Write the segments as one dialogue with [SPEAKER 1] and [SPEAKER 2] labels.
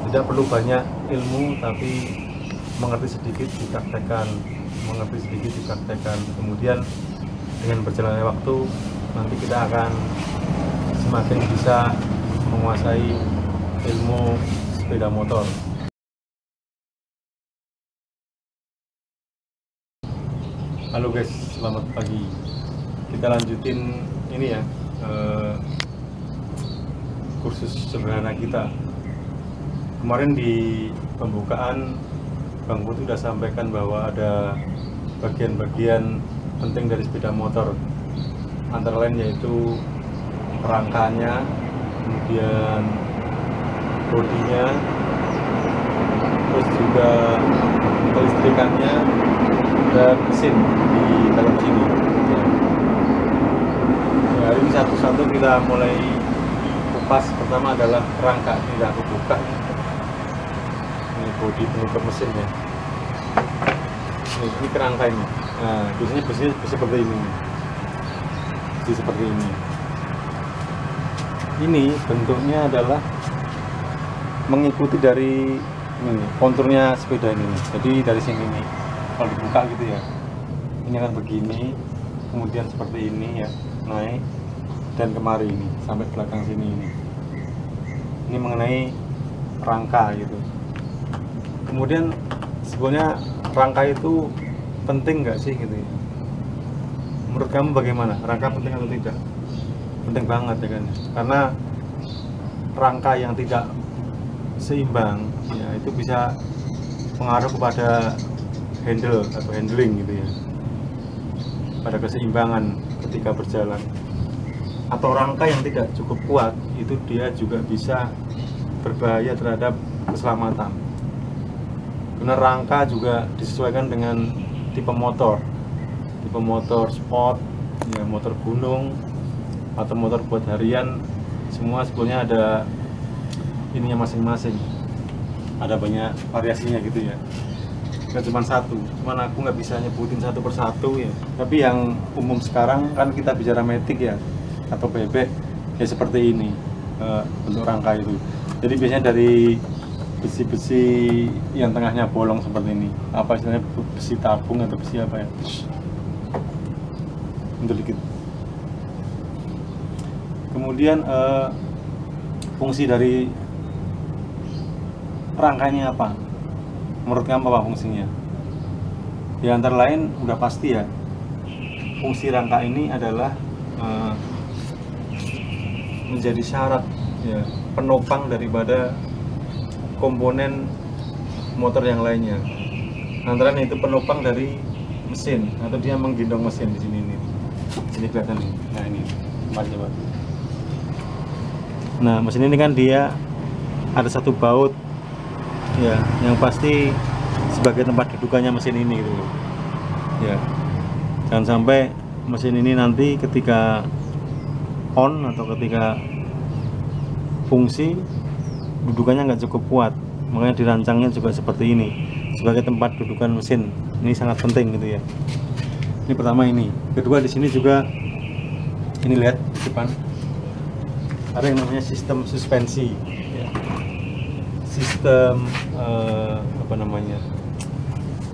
[SPEAKER 1] Tidak perlu banyak ilmu, tapi mengerti sedikit dipraktekkan, mengerti sedikit dipraktekkan. Kemudian dengan berjalannya waktu nanti kita akan semakin bisa menguasai ilmu sepeda motor. Halo guys, selamat pagi. Kita lanjutin ini ya, kursus sederhana kita. Kemarin di pembukaan Bang Putu sudah sampaikan bahwa ada bagian-bagian penting dari sepeda motor, antara lain yaitu rangkanya, kemudian bodinya, terus juga kelistrikannya, dan mesin di dalam sini ya. Hari ini satu-satu kita mulai kupas. Pertama adalah rangka. Ini aku buka, ini bodi penutup mesinnya. Ini kerangka ini. Nah, biasanya besi seperti ini, besi seperti ini. Ini bentuknya adalah mengikuti dari ini konturnya sepeda ini. Jadi dari sini nih, kalau dibuka gitu ya, ini akan begini, kemudian seperti ini ya, naik dan kemari ini sampai belakang sini ini. Ini mengenai rangka gitu. Kemudian sebenarnya rangka itu penting nggak sih gitu ya? Menurut kamu bagaimana? Rangka penting atau tidak? Penting banget ya kan? Karena rangka yang tidak seimbang ya itu bisa pengaruh kepada handle atau handling gitu ya, pada keseimbangan ketika berjalan. Atau rangka yang tidak cukup kuat itu dia juga bisa berbahaya terhadap keselamatan. Karena rangka juga disesuaikan dengan tipe motor sport ya, motor gunung atau motor buat harian, semua sebetulnya ada ininya masing-masing, ada banyak variasinya gitu ya. Nggak cuma satu, cuman aku nggak bisa nyebutin satu persatu ya. Tapi yang umum sekarang kan kita bicara matic ya, atau bebek ya, seperti ini bentuk rangka itu. Jadi biasanya dari besi-besi yang tengahnya bolong seperti ini, apa istilahnya, besi tabung atau besi apa ya, untuk dikit. Kemudian fungsi dari rangka ini apa? Menurut kamu apa fungsinya? Ya antara lain udah pasti ya, fungsi rangka ini adalah menjadi syarat ya, penopang daripada komponen motor yang lainnya. Antara lain itu penopang dari mesin, atau dia menggendong mesin di sini nih. Sini kelihatan nih. Nah ini, mari coba. Nah mesin ini kan dia ada satu baut ya, yang pasti sebagai tempat dudukannya mesin ini gitu ya. Jangan sampai mesin ini nanti ketika on atau ketika fungsi dudukannya nggak cukup kuat, makanya dirancangnya juga seperti ini sebagai tempat dudukan mesin. Ini sangat penting gitu ya. Ini pertama ini. Kedua di sini juga ini, lihat di depan ada yang namanya sistem suspensi ya. Sistem apa namanya,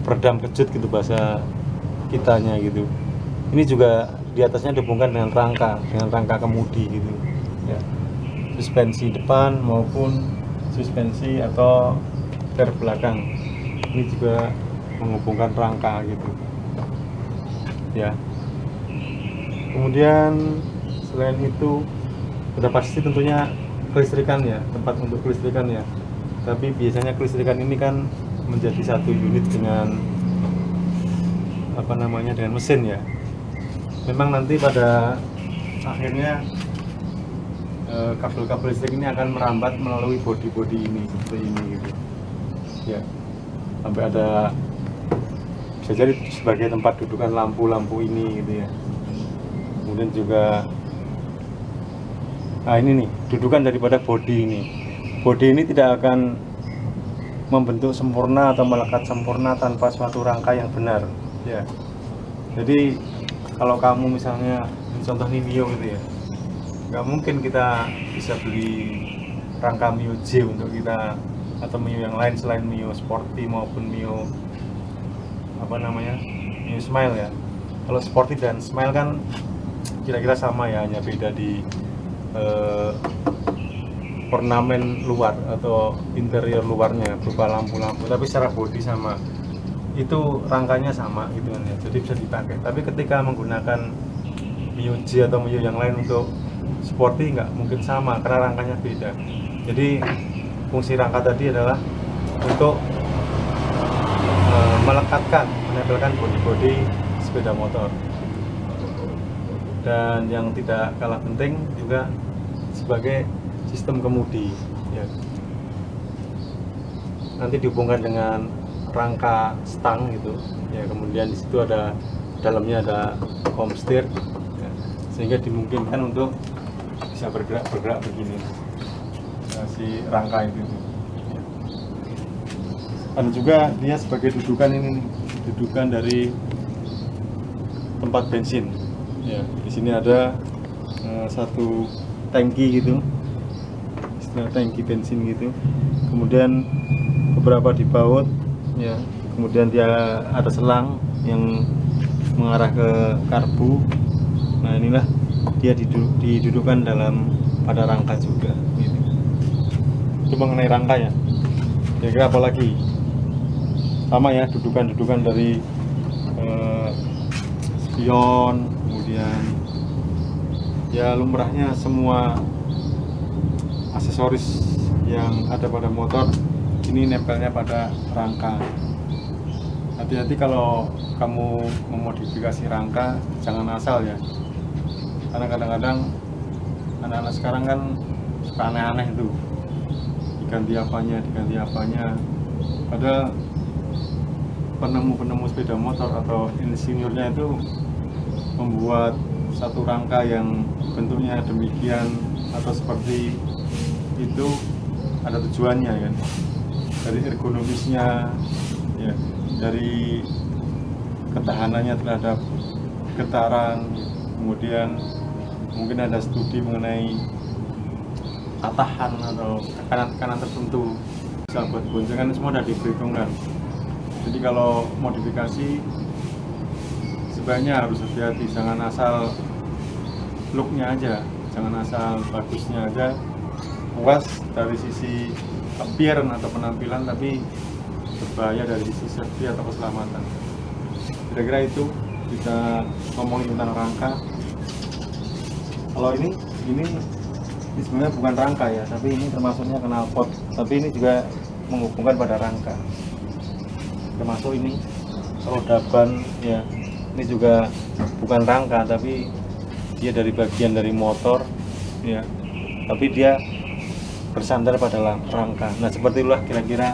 [SPEAKER 1] peredam kejut gitu bahasa kitanya gitu. Ini juga di atasnya dihubungkan dengan rangka kemudi gitu ya. Suspensi depan maupun suspensi atau per belakang ini juga menghubungkan rangka gitu ya. Kemudian selain itu sudah pasti tentunya kelistrikan ya, tempat untuk kelistrikan ya. Tapi biasanya kelistrikan ini kan menjadi satu unit dengan apa namanya, dengan mesin ya. Memang nanti pada akhirnya kabel-kabel listrik ini akan merambat melalui bodi-bodi ini seperti ini gitu ya, sampai ada, bisa jadi sebagai tempat dudukan lampu-lampu ini gitu ya. Kemudian juga nah ini nih dudukan daripada bodi ini. Bodi ini tidak akan membentuk sempurna atau melekat sempurna tanpa suatu rangka yang benar ya. Jadi kalau kamu misalnya contoh nih Mio gitu ya, nggak mungkin kita bisa beli rangka Mio J untuk kita atau Mio yang lain selain Mio Sporty maupun Mio Mio Smile ya. Kalau Sporty dan Smile kan kira-kira sama ya, hanya beda di ornamen luar atau interior luarnya berupa lampu-lampu, tapi secara bodi sama, itu rangkanya sama gitu kan ya, jadi bisa dipakai. Tapi ketika menggunakan Mio J atau Mio yang lain untuk Sporty nggak mungkin sama karena rangkanya beda. Jadi fungsi rangka tadi adalah untuk melekatkan, menempelkan bodi-bodi sepeda motor. Dan yang tidak kalah penting juga sebagai sistem kemudi ya. Nanti dihubungkan dengan rangka stang gitu ya, kemudian di situ ada dalamnya ada komstir ya, sehingga dimungkinkan untuk bisa bergerak begini ya, si rangka itu ya. Ada juga dia sebagai dudukan ini nih, dudukan dari tempat bensin ya. Di sini ada satu tangki gitu, istilah tangki bensin gitu, kemudian beberapa di baut ya, kemudian dia ada selang yang mengarah ke karbu. Nah inilah dia didudukkan pada rangka juga gitu. Itu mengenai rangka ya. Kira-kira apa lagi? Sama ya, dudukan dari spion, kemudian ya lumrahnya semua aksesoris yang ada pada motor ini nempelnya pada rangka. Hati-hati kalau kamu memodifikasi rangka, jangan asal ya, karena kadang-kadang anak-anak sekarang kan suka aneh-aneh itu, diganti apanya, padahal penemu sepeda motor atau insinyurnya itu membuat satu rangka yang bentuknya demikian atau seperti itu ada tujuannya kan, dari ergonomisnya ya, dari ketahanannya terhadap getaran, kemudian mungkin ada studi mengenai patahan atau tekanan-tekanan tertentu bisa buat goncengan, semua sudah diperhitungkan. Jadi kalau modifikasi sebaiknya harus hati-hati, jangan asal looknya aja, jangan asal bagusnya aja, puas dari sisi appearance atau penampilan, tapi berbahaya dari sisi safety atau keselamatan. Kira-kira itu kita ngomongin tentang rangka. Kalau ini sebenarnya bukan rangka ya, tapi ini termasuknya knalpot, tapi ini juga menghubungkan pada rangka. Termasuk ini roda ban ya, ini juga bukan rangka tapi dia dari bagian dari motor ya, tapi dia bersandar pada rangka. Nah seperti itulah kira-kira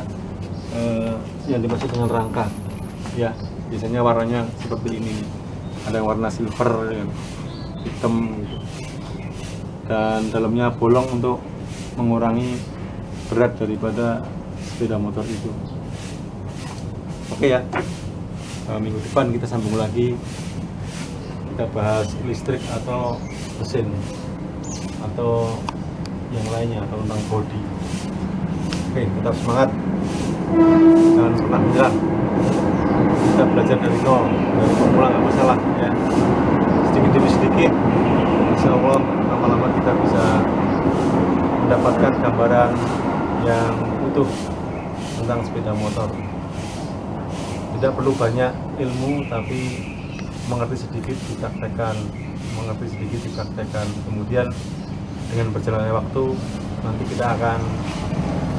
[SPEAKER 1] yang dimaksud dengan rangka ya. Biasanya warnanya seperti ini, ada yang warna silver ya, hitam gitu, dan dalamnya bolong untuk mengurangi berat daripada sepeda motor itu. Oke ya, minggu depan kita sambung lagi, kita bahas listrik atau mesin atau yang lainnya, atau tentang body. Oke, tetap semangat, jangan pernah menyerah. Kita belajar dari nol, dari pemula nggak masalah ya, sedikit demi sedikit insya Allah lama-lama kita bisa mendapatkan gambaran yang utuh tentang sepeda motor. Tidak perlu banyak ilmu, tapi mengerti sedikit dipraktekkan, kemudian dengan berjalannya waktu nanti kita akan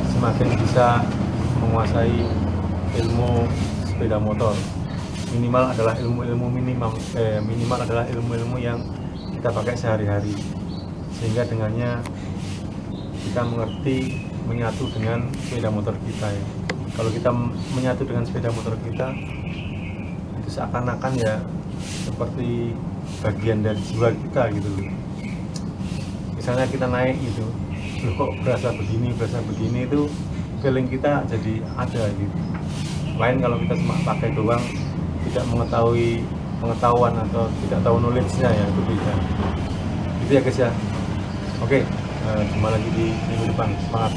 [SPEAKER 1] semakin bisa menguasai ilmu sepeda motor. Minimal adalah minimal adalah ilmu-ilmu yang kita pakai sehari-hari, sehingga dengannya kita mengerti, menyatu dengan sepeda motor kita ya. Kalau kita menyatu dengan sepeda motor kita, itu seakan-akan ya seperti bagian dari jiwa kita gitu loh. Misalnya kita naik gitu, loh kok berasa begini itu feeling kita jadi ada gitu. Lain kalau kita cuma pakai doang, tidak mengetahui pengetahuan atau tidak tahu knowledge-nya ya, itu beda. Itu ya guys ya. Oke, jumpa lagi di minggu depan. Semangat.